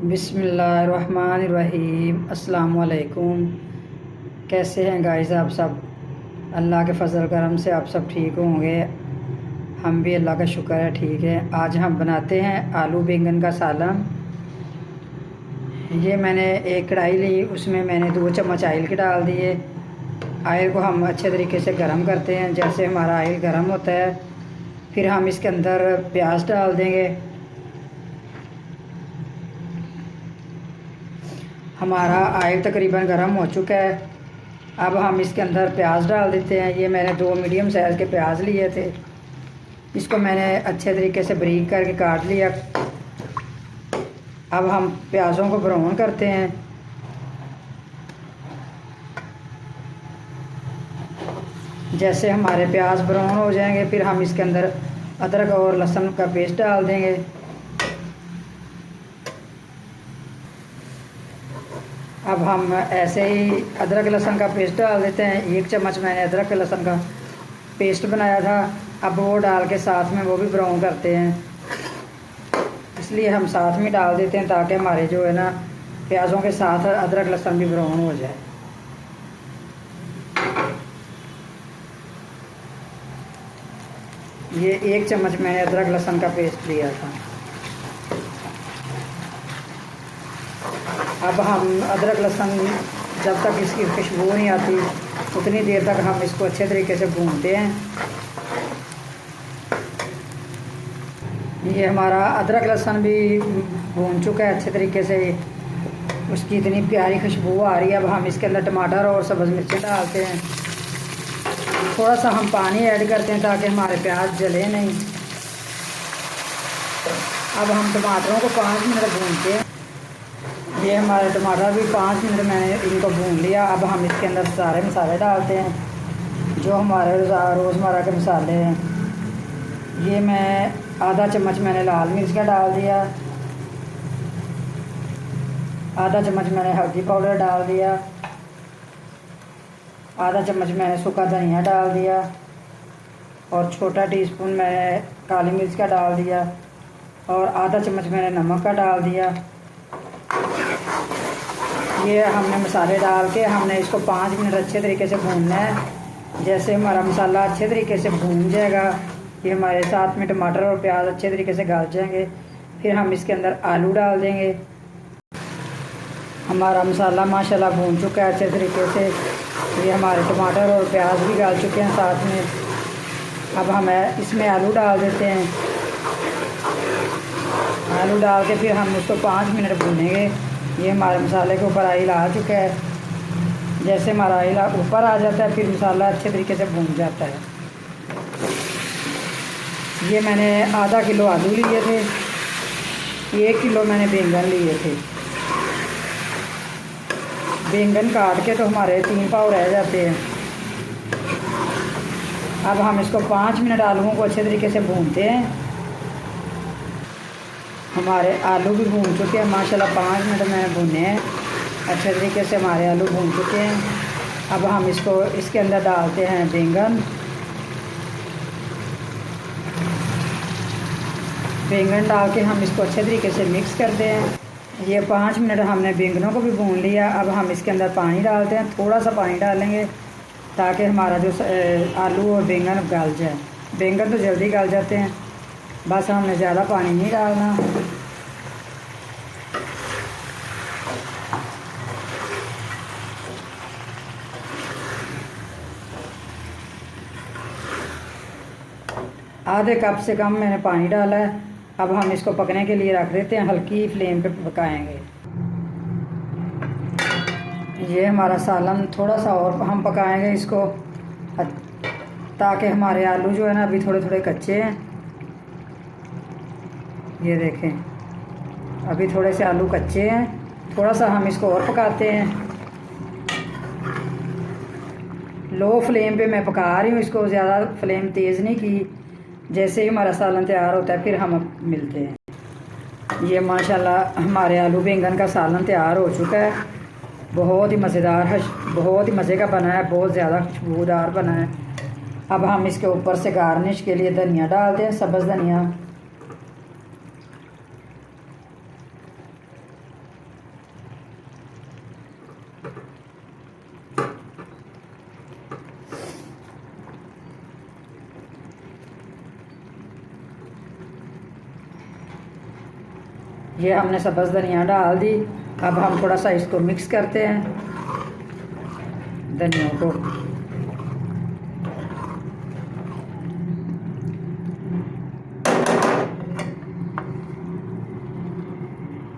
बिस्मिल्लाहिर्रहमानिर्रहीम। अस्सलाम वालेकुम। कैसे हैं गाइस आप सब? अल्लाह के फ़ज़ल करम से आप सब ठीक होंगे। हम भी अल्लाह का शुक्र है ठीक है। आज हम बनाते हैं आलू बैंगन का सालन। ये मैंने एक कढ़ाई ली, उसमें मैंने 2 चम्मच आयल के डाल दिए। आयल को हम अच्छे तरीके से गर्म करते हैं। जैसे हमारा आयल गर्म होता है फिर हम इसके अंदर प्याज डाल देंगे। हमारा आयल तकरीबन गर्म हो चुका है। अब हम इसके अंदर प्याज डाल देते हैं। ये मैंने 2 मीडियम साइज़ के प्याज लिए थे, इसको मैंने अच्छे तरीके से बारीक करके काट लिया। अब हम प्याज़ों को ब्राउन करते हैं। जैसे हमारे प्याज ब्राउन हो जाएंगे फिर हम इसके अंदर अदरक और लहसुन का पेस्ट डाल देंगे। अब हम ऐसे ही अदरक लहसुन का पेस्ट डाल देते हैं। 1 चम्मच मैंने अदरक लहसुन का पेस्ट बनाया था, अब वो डाल के साथ में वो भी ब्राउन करते हैं। इसलिए हम साथ में डाल देते हैं ताकि हमारे जो है ना प्याज़ों के साथ अदरक लहसुन भी ब्राउन हो जाए। ये 1 चम्मच मैंने अदरक लहसुन का पेस्ट लिया था। अब हम अदरक लहसुन जब तक इसकी खुशबू नहीं आती उतनी देर तक हम इसको अच्छे तरीके से भूनते हैं। ये हमारा अदरक लहसुन भी भून चुका है अच्छे तरीके से, उसकी इतनी प्यारी खुशबू आ रही है। अब हम इसके अंदर टमाटर और सब्ज़ मिर्चें डालते हैं। थोड़ा सा हम पानी ऐड करते हैं ताकि हमारे प्याज जले नहीं। अब हम टमाटरों को 5 मिनट भूनते हैं। ये हमारे टमाटर भी 5 मिनट मैंने इनको भून लिया। अब हम इसके अंदर सारे मसाले डालते हैं जो हमारे रोज़मर्रा के मसाले हैं। ये मैं आधा चम्मच मैंने लाल मिर्च का डाल दिया, आधा चम्मच मैंने हल्दी पाउडर डाल दिया, आधा चम्मच मैंने सूखा धनिया डाल दिया और छोटा टीस्पून मैंने काली मिर्च का डाल दिया और आधा चम्मच मैंने नमक का डाल दिया। ये हमने मसाले डाल के हमने इसको 5 मिनट अच्छे तरीके से भूनना है। जैसे हमारा मसाला अच्छे तरीके से भून जाएगा, ये हमारे साथ में टमाटर और प्याज अच्छे तरीके से गल जाएंगे, फिर हम इसके अंदर आलू डाल देंगे। हमारा मसाला माशाल्लाह भून चुका है अच्छे तरीके से। ये हमारे टमाटर और प्याज भी गल चुके हैं साथ में। अब हम इसमें आलू डाल देते हैं। आलू डाल के फिर हम उसको 5 मिनट भूनेंगे। ये हमारे मसाले के ऊपर ऑयल आ चुका है। जैसे हमारा ऑयल ऊपर आ जाता है फिर मसाला अच्छे तरीके से भून जाता है। ये मैंने आधा किलो आलू लिए थे, 1 किलो मैंने बैंगन लिए थे। बैंगन काट के तो हमारे 3 पाव रह जाते हैं। अब हम इसको 5 मिनट आलूओं को अच्छे तरीके से भूनते हैं। हमारे आलू भी भून चुके हैं माशाल्लाह, 5 मिनट मैंने भुने हैं अच्छे तरीके से। हमारे आलू भून चुके हैं। अब हम इसको इसके अंदर डालते हैं बैंगन डाल के हम इसको अच्छे तरीके से मिक्स करते हैं। ये 5 मिनट हमने बैंगनों को भी भून लिया। अब हम इसके अंदर पानी डालते हैं, थोड़ा सा पानी डालेंगे ताकि हमारा जो आलू और बैंगन गल जाए। बैंगन तो जल्दी गल जाते हैं, बस हमने ज़्यादा पानी नहीं डालना। आधे कप से कम मैंने पानी डाला है। अब हम इसको पकने के लिए रख देते हैं, हल्की फ्लेम पे पकाएंगे। ये हमारा सालन थोड़ा सा और हम पकाएंगे इसको ताकि हमारे आलू जो है ना अभी थोड़े थोड़े कच्चे हैं। ये देखें अभी थोड़े से आलू कच्चे हैं, थोड़ा सा हम इसको और पकाते हैं। लो फ्लेम पे मैं पका रही हूँ इसको, ज़्यादा फ्लेम तेज़ नहीं की। जैसे ही हमारा सालन तैयार होता है फिर हम मिलते हैं। ये माशाल्लाह हमारे आलू बैंगन का सालन तैयार हो चुका है। बहुत ही मज़ेदार है, बहुत ही मज़े का बना है, बहुत ज़्यादा खुशबूदार बना है। अब हम इसके ऊपर से गार्निश के लिए धनिया डालते हैं, सब्ज़ धनिया। ये हमने सब्ज़ धनिया डाल दी। अब हम थोड़ा सा इसको मिक्स करते हैं धनिया को।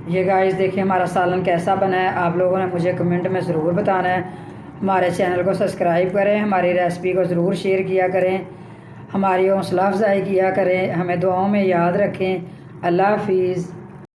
ये गाइस देखिए हमारा सालन कैसा बना है। आप लोगों ने मुझे कमेंट में ज़रूर बताना है। हमारे चैनल को सब्सक्राइब करें, हमारी रेसिपी को ज़रूर शेयर किया करें, हमारी हौसला अफजाई किया करें, हमें दुआओं में याद रखें। अल्लाह हाफिज़।